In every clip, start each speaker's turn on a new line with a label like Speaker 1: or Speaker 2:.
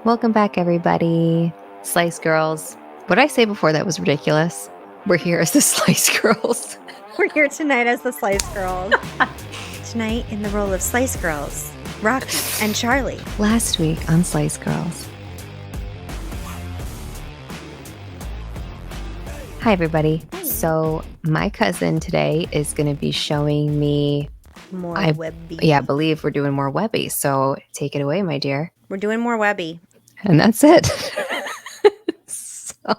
Speaker 1: Welcome back, everybody. Slice Girls. What did I say before that was ridiculous? We're here as the Slice Girls.
Speaker 2: We're here tonight as the Slice Girls. Tonight in the role of Slice Girls, Rocky and Charlie.
Speaker 1: Last week on Slice Girls. Hi, everybody. So my cousin today is going to be showing me
Speaker 2: More WEBBY.
Speaker 1: Yeah, I believe we're doing more WEBBY. So take it away, my dear.
Speaker 2: We're doing more WEBBY.
Speaker 1: And that's it. All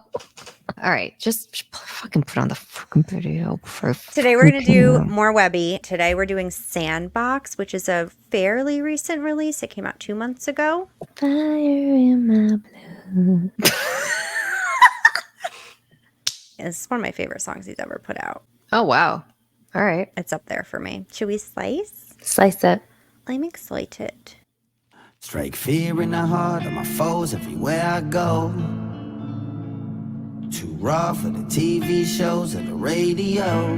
Speaker 1: right, just fucking put on the fucking video for
Speaker 2: Today we're going to do more WEBBY. Today we're doing Sandbox, which is a fairly recent release. It came out 2 months ago.
Speaker 1: Fire in my blood.
Speaker 2: This is one of my favorite songs he's ever put out.
Speaker 1: Oh, wow. All right.
Speaker 2: It's up there for me. Should we slice?
Speaker 1: Slice it.
Speaker 2: I'm excited.
Speaker 3: Strike fear in the heart of my foes everywhere I go. Too raw for the TV shows or the radio.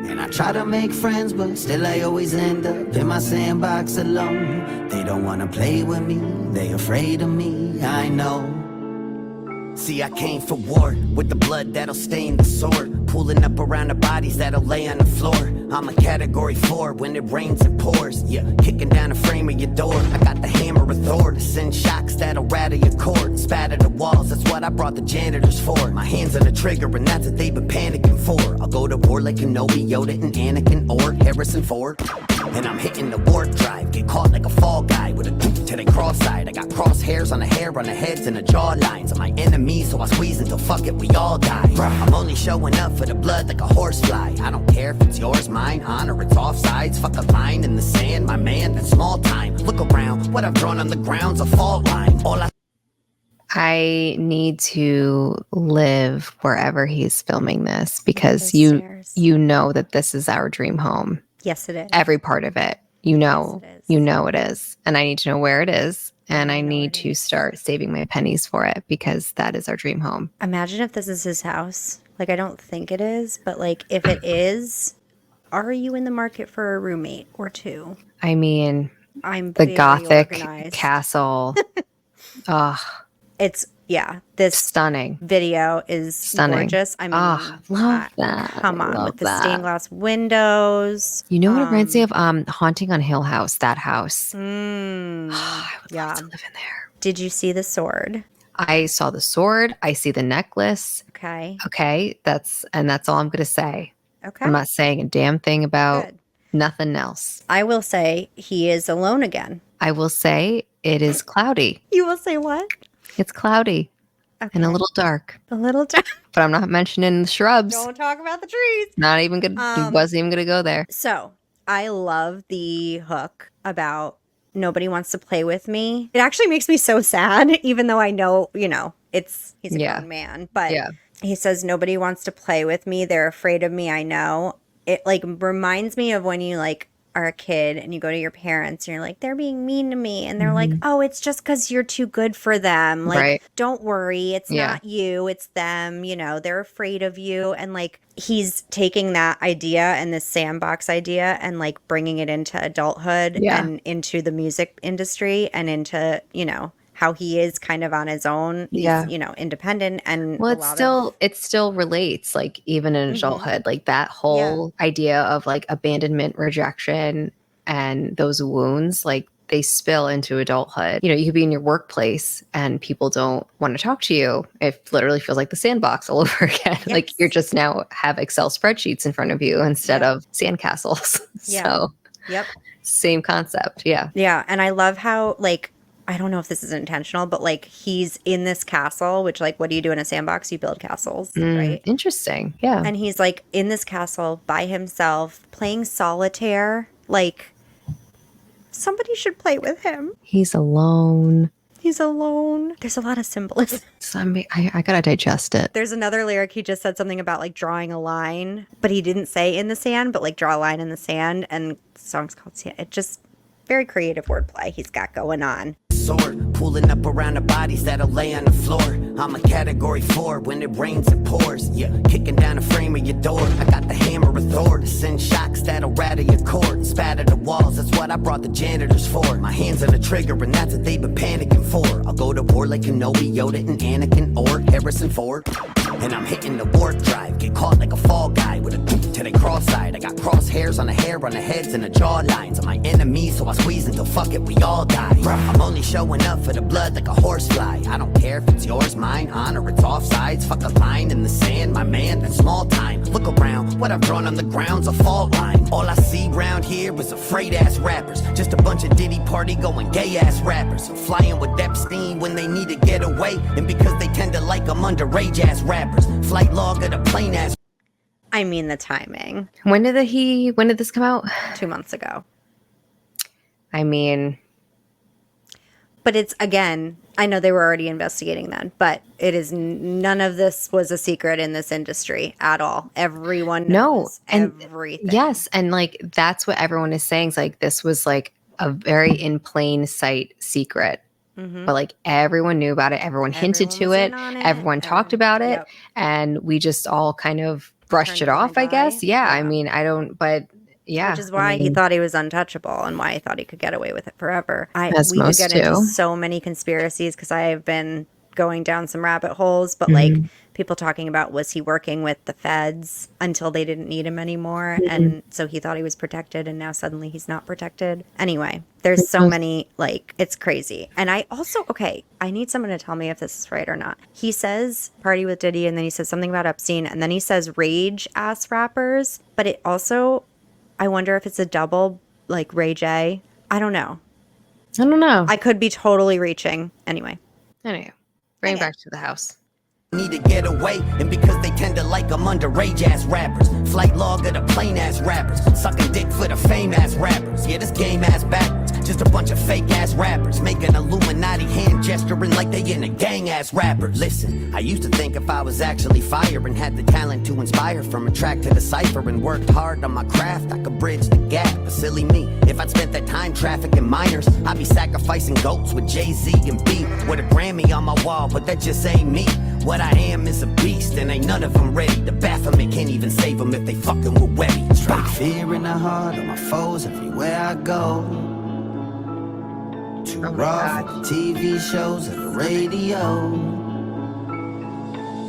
Speaker 3: And I try to make friends, but still I always end up in my sandbox alone. They don't wanna play with me, they afraid of me, I know. See, I came for war, with the blood that'll stain the sword. Pulling up around the bodies that'll lay on the floor. I'm a category 4, when it rains it pours. Yeah, kicking down the frame of your door. I got the hammer of Thor to send shocks that'll rattle your cord. Spatter the walls, that's what I brought the janitors for. My hands on the trigger and that's what they've been panicking for. I'll go to war like Kenobi, Yoda and Anakin or Harrison Ford. And I'm hitting the warp drive, get caught like a fall guy with a tooth to the cross-eyed. I got crosshairs on the hair, on the heads, and the jawlines of my enemies, so I squeeze until fuck it, we all die. I'm only showing up for the blood like a horsefly. I don't care if it's yours, mine, on, or it's offsides. Fuck a line in the sand, my man, that's small time. Look around, what I've drawn on the ground's a fault line.
Speaker 1: I need to live wherever he's filming this because you know that this is our dream home.
Speaker 2: Yes, it is.
Speaker 1: Every part of it. You know,
Speaker 2: yes, it is.
Speaker 1: You know it is. And I need to know where it is. And I need to start saving my pennies for it because that is our dream home.
Speaker 2: Imagine if this is his house. Like, I don't think it is, but like, if it is, are you in the market for a roommate or two?
Speaker 1: I mean,
Speaker 2: I'm
Speaker 1: the Gothic
Speaker 2: organized.
Speaker 1: castle. Ugh.
Speaker 2: It's, yeah, this
Speaker 1: stunning
Speaker 2: video is stunning. Gorgeous. I mean,
Speaker 1: love that.
Speaker 2: Come on, with the stained glass windows.
Speaker 1: You know what it reminds me of? Haunting on Hill House, that house.
Speaker 2: I
Speaker 1: would love to live in there.
Speaker 2: Did you see the sword?
Speaker 1: I saw the sword. I see the necklace.
Speaker 2: Okay.
Speaker 1: That's all I'm going to say.
Speaker 2: Okay.
Speaker 1: I'm not saying a damn thing about nothing else.
Speaker 2: I will say he is alone again.
Speaker 1: I will say it is cloudy.
Speaker 2: You will say what?
Speaker 1: It's cloudy and a little dark.
Speaker 2: A little dark.
Speaker 1: But I'm not mentioning the shrubs.
Speaker 2: Don't talk about the trees.
Speaker 1: Not even good. Wasn't even going to go there.
Speaker 2: So I love the hook about nobody wants to play with me. It actually makes me so sad, even though I know, he's a grown man. But he says, nobody wants to play with me. They're afraid of me. I know. It like reminds me of when you like are a kid and you go to your parents and you're like, they're being mean to me. And they're like, oh, it's just because you're too good for them. Like, don't worry. It's not you. It's them. They're afraid of you. And like, he's taking that idea and this sandbox idea and like bringing it into adulthood and into the music industry and into, how he is kind of on his own. He's, independent. And
Speaker 1: it still relates, like even in adulthood, like that whole idea of like abandonment, rejection, and those wounds, like they spill into adulthood. You could be in your workplace and people don't want to talk to you. It literally feels like the sandbox all over again. Yes. Like you're just now have Excel spreadsheets in front of you instead of sandcastles. So same concept. Yeah.
Speaker 2: Yeah. And I love how like, I don't know if this is intentional, but like he's in this castle, which like, what do you do in a sandbox? You build castles, right?
Speaker 1: Interesting. Yeah.
Speaker 2: And he's like in this castle by himself playing solitaire. Like somebody should play with him.
Speaker 1: He's alone.
Speaker 2: There's a lot of symbolism.
Speaker 1: I gotta digest it.
Speaker 2: There's another lyric. He just said something about like drawing a line, but he didn't say in the sand, but like draw a line in the sand. And the song's called Sand. It just very creative wordplay he's got going on.
Speaker 3: sword, pulling up around the bodies that'll lay on the floor. I'm a category 4, when it rains it pours. Yeah, kicking down the frame of your door. I got the hammer of Thor to send shocks that'll rattle your cord and spatter the walls. That's what I brought the janitors for. My hands on the trigger and that's what they've been panicking for. I'll go to war like Kenobi, Yoda, and Anakin, or Harrison Ford. And I'm hitting the warp drive, get caught like a fall guy with a to the cross-eyed. I got crosshairs on the hair, on the heads, and the jawlines of my enemies, so I squeeze until fuck it, we all die. I'm only showing up for the blood like a horsefly. I don't care if it's yours, mine, on, or it's offsides. Fuck a line in the sand, my man, that's small time. Look around, what I've drawn on the ground's a fault line. All I see round here is afraid-ass rappers, just a bunch of Diddy party going gay-ass rappers, flying with Epstein when they need to get away, and because they tend to like them underage-ass rappers. Flight log of the plane-ass.
Speaker 2: I mean, the timing.
Speaker 1: When did this come out?
Speaker 2: 2 months ago.
Speaker 1: I mean,
Speaker 2: but it's, again, I know they were already investigating then, but it is, none of this was a secret in this industry at all. Everyone knows everything.
Speaker 1: Yes, and like that's what everyone is saying. Is like this was like a very in plain sight secret. Mm-hmm. But like everyone knew about it. Everyone hinted to it. Everyone talked about it. Yep. And we just all kind of brushed it off, I guess. Yeah. I mean, I don't, but yeah.
Speaker 2: Which is why he thought he was untouchable and why he thought he could get away with it forever. We could get into so many conspiracies because I have been going down some rabbit holes, but like people talking about, was he working with the feds until they didn't need him anymore? And so he thought he was protected and now suddenly he's not protected. Anyway, there's so many, like, it's crazy. And I also, I need someone to tell me if this is right or not. He says party with Diddy and then he says something about Epstein and then he says rage ass rappers, but it also, I wonder if it's a double, like Ray J. I don't know. I could be totally reaching. Anyway.
Speaker 1: Bring it back to the house.
Speaker 3: Need to get away, and because they tend to like them underage ass rappers. Flight log of the plain ass rappers, sucking dick for the fame ass rappers. Yeah, this game ass backwards, just a bunch of fake ass rappers making Illuminati hand gesturing like they in a gang ass rapper. Listen, I used to think if I was actually fire and had the talent to inspire from a track to decipher and worked hard on my craft, I could bridge the gap. But silly me, if I'd spent that time trafficking minors, I'd be sacrificing goats with Jay-Z and B with a Grammy on my wall, but that just ain't me. What I am is a beast, and ain't none of them ready. The Baphomet can't even save them if they fucking with WEBBY. Straight fear in the heart of my foes everywhere I go. Too raw for the TV shows and the radio.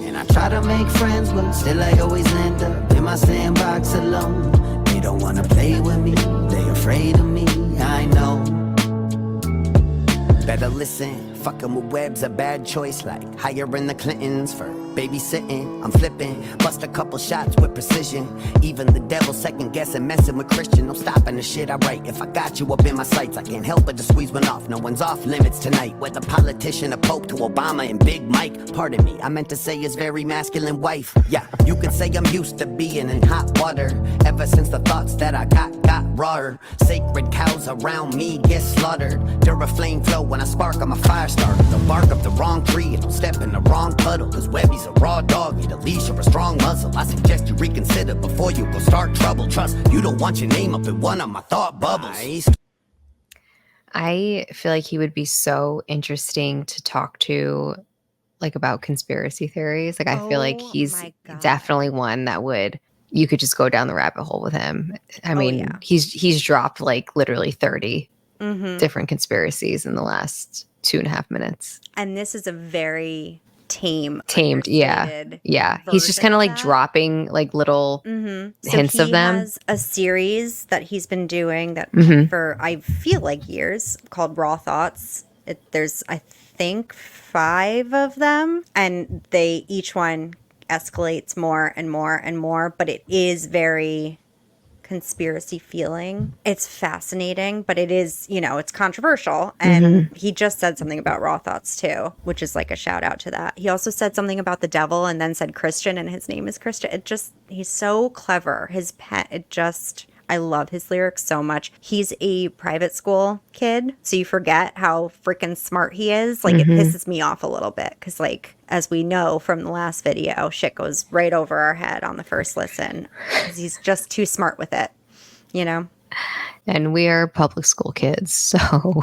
Speaker 3: And I try to make friends, but still I always end up in my sandbox alone. They don't wanna play with me, they afraid of me, I know. Better listen, fucking with Webb's a bad choice, like hiring the Clintons for babysitting. I'm flipping, bust a couple shots with precision. Even the devil second guessing, messing with Christian. No stopping the shit I write. If I got you up in my sights, I can't help but to squeeze one off. No one's off limits tonight. Whether politician or pope to Obama and Big Mike. Pardon me, I meant to say his very masculine wife. Yeah, you could say I'm used to being in hot water. Ever since the thoughts that I got rawer. Sacred cows around me get slaughtered. Duraflame flow when I spark, I'm a fire starter. Don't bark up the wrong tree and don't step in the wrong puddle. Cause Webby's a raw dog, need a leash or a strong muzzle. I suggest you reconsider before you go start trouble. Trust, you don't want your name up in one of my thought bubbles.
Speaker 1: I feel like he would be so interesting to talk to, like, about conspiracy theories. Like, I feel like he's definitely one that would, you could just go down the rabbit hole with him. I mean, he's dropped like literally 30 different conspiracies in the last 2.5 minutes.
Speaker 2: And this is a very tamed,
Speaker 1: yeah. He's just kind of like dropping like little hints of them. He has
Speaker 2: a series that he's been doing that for, I feel like, years, called Raw Thoughts. There's, I think, 5 of them, and they each one escalates more and more and more, but it is very conspiracy feeling. It's fascinating, but it is, it's controversial. And he just said something about Raw Thoughts too, which is like a shout out to that. He also said something about the devil and then said Christian, and his name is Christian. He's so clever. His pen, I love his lyrics so much. He's a private school kid, so you forget how freaking smart he is. Like, it pisses me off a little bit because, like, as we know from the last video, shit goes right over our head on the first listen because he's just too smart with it,
Speaker 1: And we are public school kids, so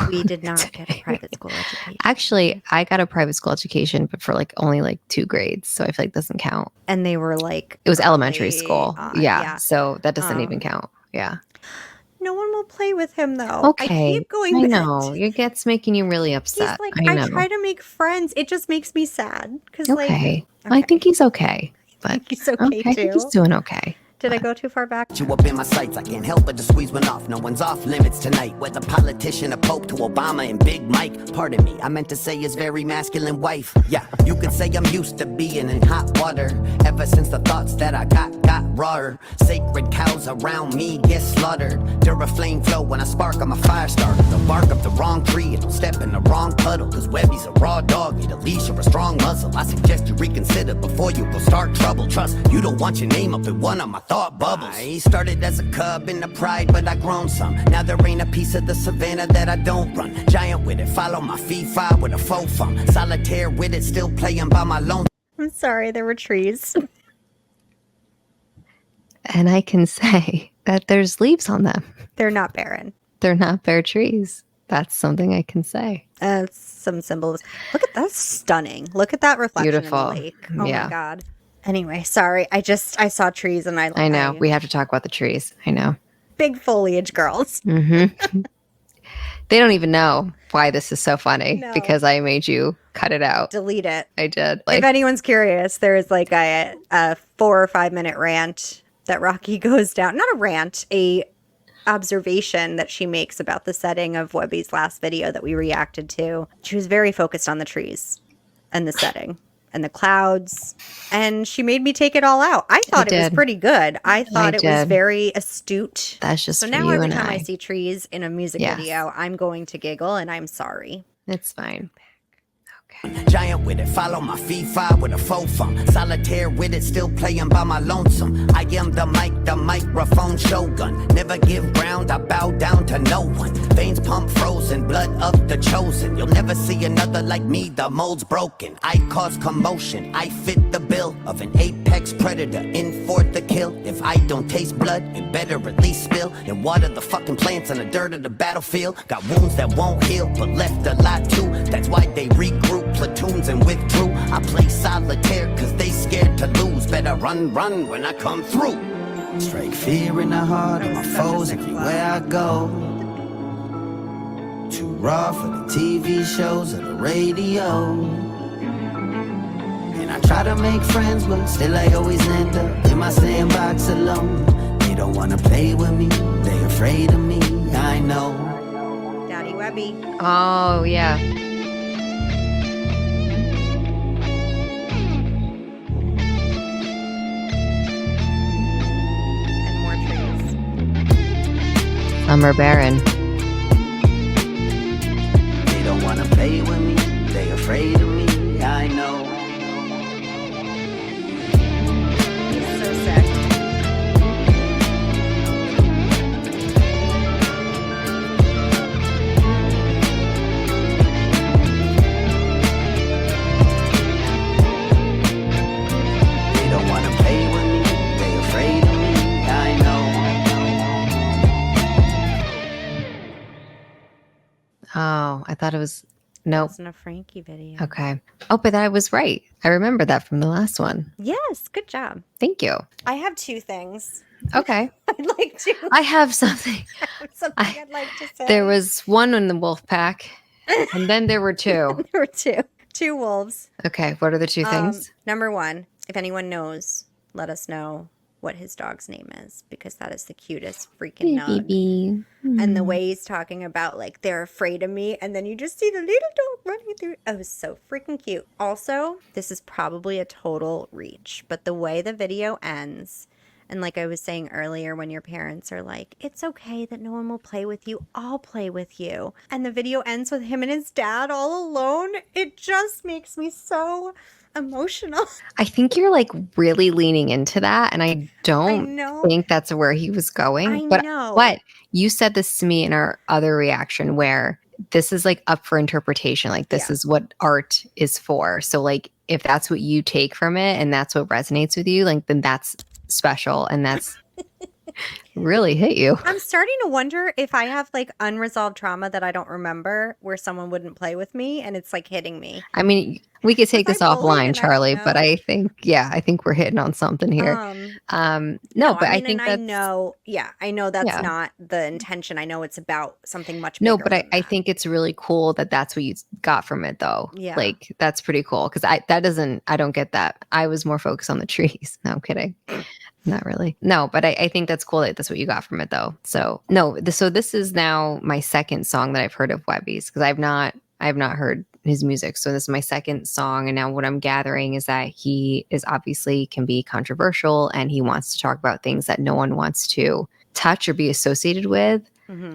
Speaker 2: we did not get a private school education.
Speaker 1: Actually, I got a private school education, but for only 2 grades, so I feel like it doesn't count.
Speaker 2: And they were like,
Speaker 1: it was elementary school. Yeah, so that doesn't even count. Yeah.
Speaker 2: No one will play with him though.
Speaker 1: Okay,
Speaker 2: I keep going.
Speaker 1: I know it gets making you really upset.
Speaker 2: He's like, I try to make friends. It just makes me sad because
Speaker 1: okay. I think he's okay. But
Speaker 2: I think he's okay too.
Speaker 1: I think he's doing okay.
Speaker 2: Did I go too far back?
Speaker 3: You up in my sights, I can't help but to squeeze one off. No one's off limits tonight. Whether politician or pope to Obama and Big Mike. Pardon me, I meant to say his very masculine wife. Yeah, you could say I'm used to being in hot water. Ever since the thoughts that I got rawer. Sacred cows around me get slaughtered. Duraflame flow when I spark, I'm a fire starter. The bark up the wrong tree, it'll step in the wrong puddle. Cause Webby's a raw dog, need a leash or a strong muzzle. I suggest you reconsider before you go start trouble. Trust, you don't want your name up in one of my thought bubbles. I started as a cub in the pride, but I grown some. Now there ain't a piece of the savannah that I don't run. Giant with it, follow my fee-fi with a faux fun. Solitaire with it, still playing by my lone.
Speaker 2: I'm sorry, there were trees.
Speaker 1: And I can say that there's leaves on them.
Speaker 2: They're not barren.
Speaker 1: They're not bare trees. That's something I can say.
Speaker 2: Some symbols. Look at that, stunning. Look at that reflection
Speaker 1: Beautiful.
Speaker 2: in the lake. Oh my God. Anyway, sorry. I saw trees and I
Speaker 1: know. We have to talk about the trees. I know.
Speaker 2: Big foliage girls.
Speaker 1: Mm-hmm. They don't even know why this is so funny because I made you cut it out.
Speaker 2: Delete it.
Speaker 1: I did.
Speaker 2: If anyone's curious, there is a 4 or 5 minute rant that Rocky goes down. Not a rant, a observation that she makes about the setting of Webby's last video that we reacted to. She was very focused on the trees and the setting and the clouds, and she made me take it all out. I thought it was pretty good. I thought it was very astute.
Speaker 1: That's just
Speaker 2: so
Speaker 1: for
Speaker 2: now
Speaker 1: you
Speaker 2: every
Speaker 1: and
Speaker 2: time
Speaker 1: I
Speaker 2: see trees in a music video, I'm going to giggle, and I'm sorry.
Speaker 1: It's fine.
Speaker 3: Giant with it, follow my fee-fi with a faux fun. Solitaire with it, still playing by my lonesome. I am the mic, the microphone shogun. Never give ground, I bow down to no one. Veins pump frozen, blood of the chosen. You'll never see another like me, the mold's broken. I cause commotion, I fit the bill of an apex predator in for the kill. If I don't taste blood, it better at least spill and water the fucking plants on the dirt of the battlefield. Got wounds that won't heal, but left a lot too. That's why they regroup platoons and withdrew. I play solitaire cause they scared to lose. Better run when I come through. Strike fear in the heart of my foes everywhere I go. Too raw for the TV shows or the radio. And I try to make friends, but still I always end up in my sandbox alone. They don't wanna play with me, they afraid of me, I know.
Speaker 2: Daddy Webby.
Speaker 1: Oh, yeah. Summer Baron.
Speaker 3: They don't wanna play with me, they afraid of me, I know.
Speaker 2: He's so sick.
Speaker 3: They don't wanna play with me, they afraid of me, I know.
Speaker 1: Oh, I thought it was... Nope.
Speaker 2: It wasn't a Frankie video.
Speaker 1: Okay. Oh, but I was right. I remember that from the last one.
Speaker 2: Yes, good job.
Speaker 1: Thank you.
Speaker 2: I have 2 things.
Speaker 1: Okay.
Speaker 2: I'd like to.
Speaker 1: I have something.
Speaker 2: I'd like to say.
Speaker 1: There was one in the wolf pack, and then there were 2.
Speaker 2: There were 2. 2 wolves.
Speaker 1: Okay, what are the 2 things?
Speaker 2: Number 1, if anyone knows, let us know what his dog's name is, because that is the cutest freaking nug. And the way he's talking about, like, they're afraid of me, and then you just see the little dog running through. Oh, it was so freaking cute. Also, this is probably a total reach, but the way the video ends, and like I was saying earlier, when your parents are like, it's okay that no one will play with you, I'll play with you. And the video ends with him and his dad all alone. It just makes me so emotional.
Speaker 1: I think you're like really leaning into that, and I don't think that's where he was going.
Speaker 2: I know.
Speaker 1: But you said this to me in our other reaction where this is like up for interpretation. Like this is what art is for. So like if that's what you take from it and that's what resonates with you, like then that's special and that's really hit you.
Speaker 2: I'm starting to wonder if I have like unresolved trauma that I don't remember where someone wouldn't play with me and it's like hitting me.
Speaker 1: I mean, we could take
Speaker 2: Was
Speaker 1: this
Speaker 2: I bullied
Speaker 1: offline,
Speaker 2: and I don't
Speaker 1: Charlie, but
Speaker 2: know?
Speaker 1: I think we're hitting on something here. No, but
Speaker 2: I
Speaker 1: I
Speaker 2: mean, and
Speaker 1: think
Speaker 2: I
Speaker 1: that's,
Speaker 2: know, I know that's
Speaker 1: yeah.
Speaker 2: not the intention. I know it's about something much
Speaker 1: No,
Speaker 2: bigger
Speaker 1: but
Speaker 2: than
Speaker 1: I
Speaker 2: that.
Speaker 1: think it's really cool that that's what you got from it, though.
Speaker 2: Yeah.
Speaker 1: Like, that's pretty cool. Because I don't get that. I was more focused on the trees. No, I'm kidding. Not really. No, but I think that's cool that that's what you got from it, though. So, no, so this is now my second song that I've heard of Webby's, because I have not heard his music. So this is my second song. And now what I'm gathering is that he is obviously can be controversial and he wants to talk about things that no one wants to touch or be associated with.
Speaker 2: Mm-hmm.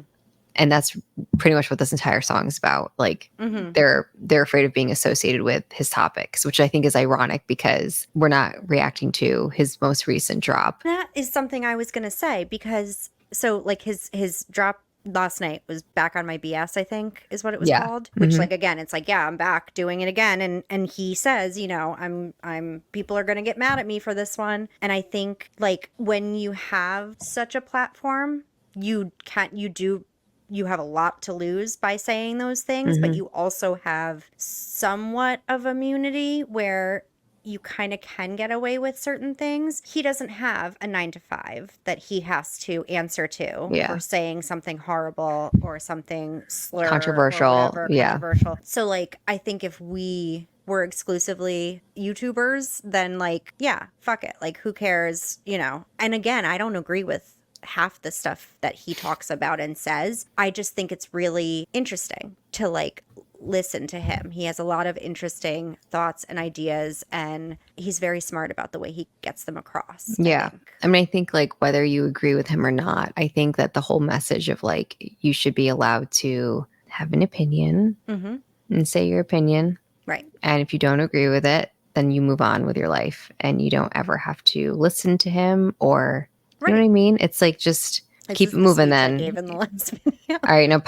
Speaker 1: And that's pretty much what this entire song is about. Like, they're afraid of being associated with his topics, which I think is ironic because we're not reacting to his most recent drop.
Speaker 2: That is something I was going to say, because so like his drop last night was Back on My BS, I think is what it was called, which like, again, it's like, I'm back doing it again. And he says, I'm people are going to get mad at me for this one. And I think like when you have such a platform, you have a lot to lose by saying those things, but you also have somewhat of immunity where you kind of can get away with certain things. He doesn't have a 9 to 5 that he has to answer to for saying something horrible or something
Speaker 1: controversial
Speaker 2: or whatever, controversial. So like, I think if we were exclusively YouTubers, then like, fuck it. Like, who cares, And again, I don't agree with half the stuff that he talks about and says. I just think it's really interesting to like listen to him. He has a lot of interesting thoughts and ideas, and he's very smart about the way he gets them across.
Speaker 1: Yeah. I think like whether you agree with him or not, I think that the whole message of like you should be allowed to have an opinion and say your opinion.
Speaker 2: Right.
Speaker 1: And if you don't agree with it, then you move on with your life and you don't ever have to listen to him or you know what I mean? It's like just keep it moving then.
Speaker 2: I gave in the last video.
Speaker 1: All right, now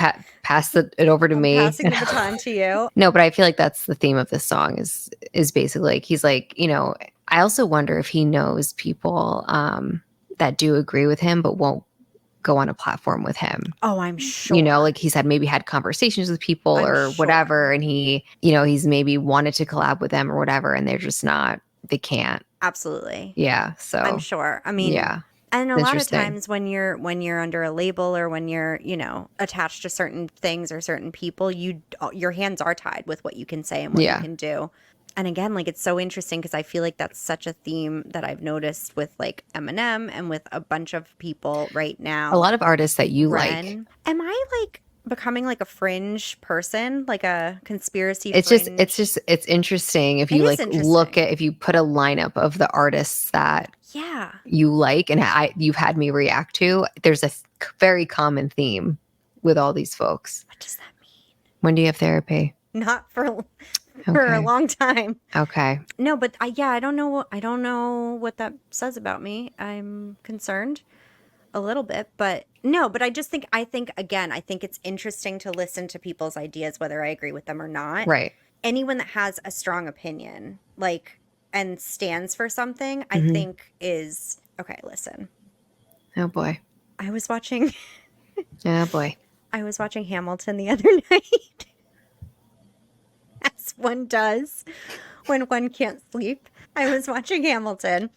Speaker 1: pass it over to me.
Speaker 2: Passing the baton to you.
Speaker 1: No, but I feel like that's the theme of this song is basically like he's like, I also wonder if he knows people that do agree with him but won't go on a platform with him.
Speaker 2: Oh, I'm sure.
Speaker 1: Like he's had conversations with people or whatever, and he, he's maybe wanted to collab with them or whatever, and they're just not, they can't.
Speaker 2: Absolutely.
Speaker 1: Yeah. So
Speaker 2: I'm sure. I mean, and a lot of times when you're under a label or when you're, attached to certain things or certain people, your hands are tied with what you can say and what you can do. And again, like, it's so interesting because I feel like that's such a theme that I've noticed with like Eminem and with a bunch of people right now.
Speaker 1: A lot of artists that you like.
Speaker 2: Am I like becoming like a fringe person, like a conspiracy
Speaker 1: it's
Speaker 2: fringe?
Speaker 1: It's interesting if you look at, if you put a lineup of the artists that you like and you've had me react to, there's a very common theme with all these folks.
Speaker 2: What does that mean?
Speaker 1: When do you have therapy?
Speaker 2: Not for a long time.
Speaker 1: Okay.
Speaker 2: No, but I don't know what that says about me. I'm concerned a little bit, but no, but I think it's interesting to listen to people's ideas, whether I agree with them or not.
Speaker 1: Right.
Speaker 2: Anyone that has a strong opinion, like, and stands for something, I think is okay. Listen.
Speaker 1: Oh boy.
Speaker 2: I was watching Hamilton the other night. As one does when one can't sleep. I was watching Hamilton,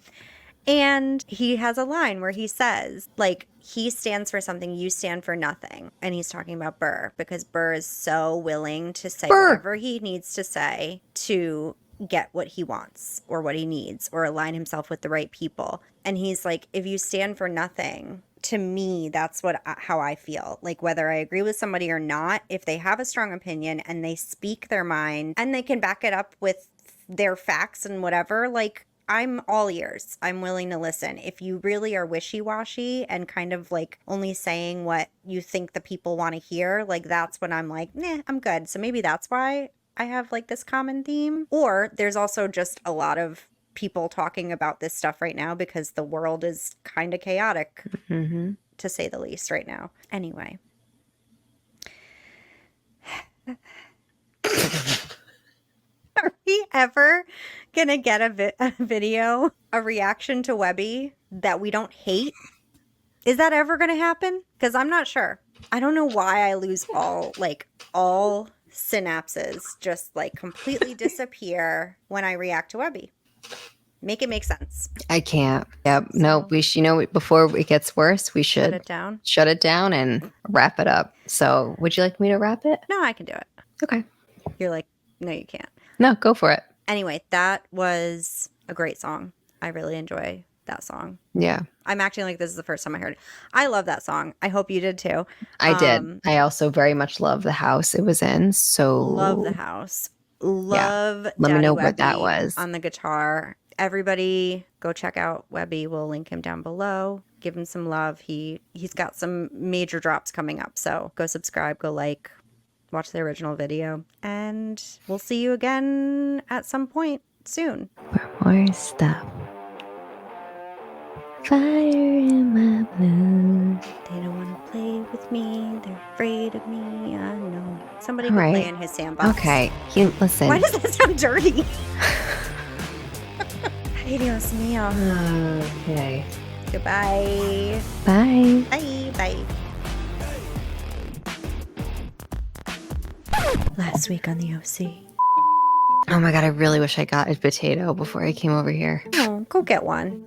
Speaker 2: and he has a line where he says, like, he stands for something, you stand for nothing. And he's talking about Burr, because Burr is so willing to say whatever he needs to say to get what he wants or what he needs or align himself with the right people. And he's like, if you stand for nothing, to me, that's how I feel. Like, whether I agree with somebody or not, if they have a strong opinion and they speak their mind and they can back it up with their facts and whatever, like, I'm all ears. I'm willing to listen. If you really are wishy-washy and kind of like only saying what you think the people want to hear, like, that's when I'm like, nah, I'm good. So maybe that's why I have like this common theme. Or there's also just a lot of people talking about this stuff right now because the world is kind of chaotic, to say the least, right now. Anyway. Are we ever gonna get a video, a reaction to WEBBY that we don't hate? Is that ever going to happen? Because I'm not sure. I don't know why I lose all synapses just like completely disappear when I react to Webby. Make it make sense.
Speaker 1: I can't. Yep. So, no, we should, before it gets worse, we should shut it down and wrap it up. So would you like me to wrap it?
Speaker 2: No, I can do it.
Speaker 1: Okay.
Speaker 2: You're like, no, you can't.
Speaker 1: No, go for it.
Speaker 2: Anyway, that was a great song. I really enjoy that song.
Speaker 1: Yeah.
Speaker 2: I'm acting like this is the first time I heard it. I love that song. I hope you did too.
Speaker 1: I did. I also very much love the house it was in. So
Speaker 2: love the house. Love
Speaker 1: Let me know what that was.
Speaker 2: On the guitar. Everybody go check out Webby. We'll link him down below. Give him some love. He's got some major drops coming up. So go subscribe, go like, watch the original video. And we'll see you again at some point soon.
Speaker 1: For more stuff. Fire in my blues.
Speaker 2: They don't want to play with me. They're afraid of me. I know. Somebody go play in his sandbox.
Speaker 1: Okay. Listen.
Speaker 2: Why does that sound dirty? Ay, Dios mío.
Speaker 1: Okay.
Speaker 2: Goodbye.
Speaker 1: Bye.
Speaker 2: Bye. Bye. Last week on the OC.
Speaker 1: Oh my God, I really wish I got a potato before I came over here.
Speaker 2: Oh, go get one.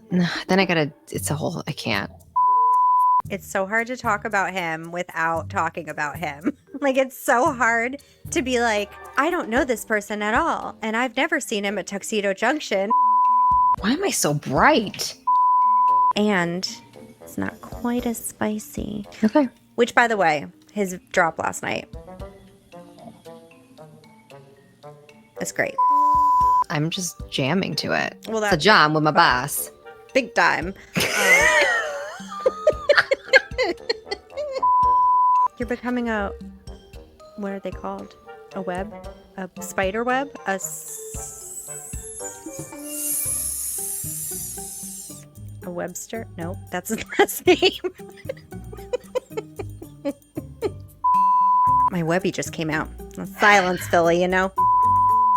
Speaker 1: Then I can't.
Speaker 2: It's so hard to talk about him without talking about him. Like, it's so hard to be like, I don't know this person at all. And I've never seen him at Tuxedo Junction.
Speaker 1: Why am I so bright?
Speaker 2: And it's not quite as spicy.
Speaker 1: Okay.
Speaker 2: Which, by the way, his drop last night. It's great.
Speaker 1: I'm just jamming to it.
Speaker 2: Well,
Speaker 1: that's a jam with my bass.
Speaker 2: Big time. You're becoming what are they called? A web? A spider web? A Webster? Nope, that's his last name. My Webby just came out. Silence, Philly, you know?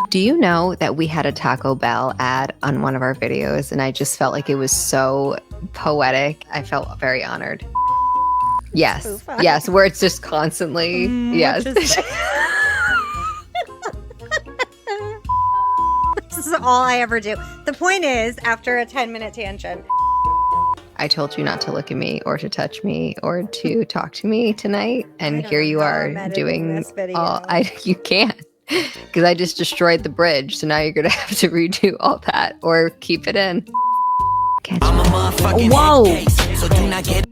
Speaker 1: Do you know that we had a Taco Bell ad on one of our videos and I just felt like it was so poetic. I felt very honored. Yes. So yes, where it's just constantly, yes.
Speaker 2: This is all I ever do. The point is, after a 10-minute tangent.
Speaker 1: I told you not to look at me or to touch me or to talk to me tonight. And here you are doing
Speaker 2: this video.
Speaker 1: You can't. Because I just destroyed the bridge, so now you're gonna have to redo all that or keep it in. Whoa! So do not get.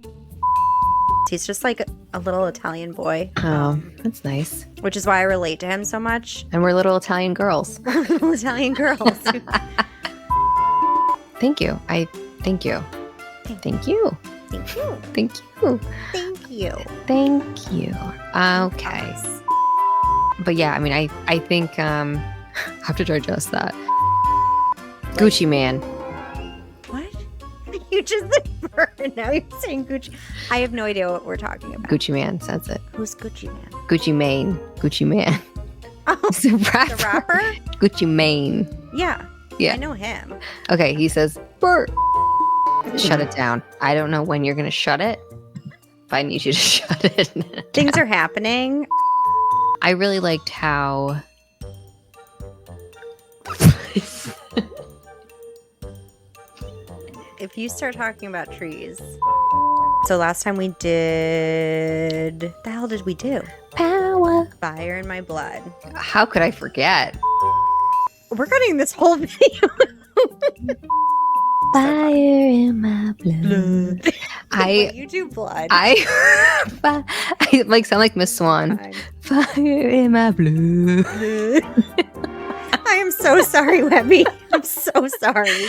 Speaker 2: He's just like a little Italian boy.
Speaker 1: Oh, that's nice.
Speaker 2: Which is why I relate to him so much.
Speaker 1: And we're little Italian girls.
Speaker 2: Little Italian girls.
Speaker 1: Thank you. Thank you. Thank you.
Speaker 2: Thank you.
Speaker 1: Thank you.
Speaker 2: Thank you.
Speaker 1: Thank you. Okay. But yeah, I mean, I think I have to digest that. Gucci Man.
Speaker 2: What? You just said bird. Now you're saying Gucci. I have no idea what we're talking about.
Speaker 1: Gucci Man says it.
Speaker 2: Who's Gucci Man?
Speaker 1: Gucci Mane. Gucci Man.
Speaker 2: Oh,
Speaker 1: the
Speaker 2: rapper?
Speaker 1: Gucci Mane.
Speaker 2: Yeah.
Speaker 1: Yeah.
Speaker 2: I know him.
Speaker 1: Okay, he says, bird. Shut it down. I don't know when you're going to shut it, but I need you to shut it down.
Speaker 2: Things are happening.
Speaker 1: I really liked how
Speaker 2: if you start talking about trees. So last time we did, the hell did we do?
Speaker 1: Power.
Speaker 2: Fire in My Blood.
Speaker 1: How could I forget?
Speaker 2: We're cutting this whole video.
Speaker 1: Fire in my blood.
Speaker 2: You do blood.
Speaker 1: I like sound like Miss Swan. Fire in my blood.
Speaker 2: I am so sorry, Webby. I'm so sorry.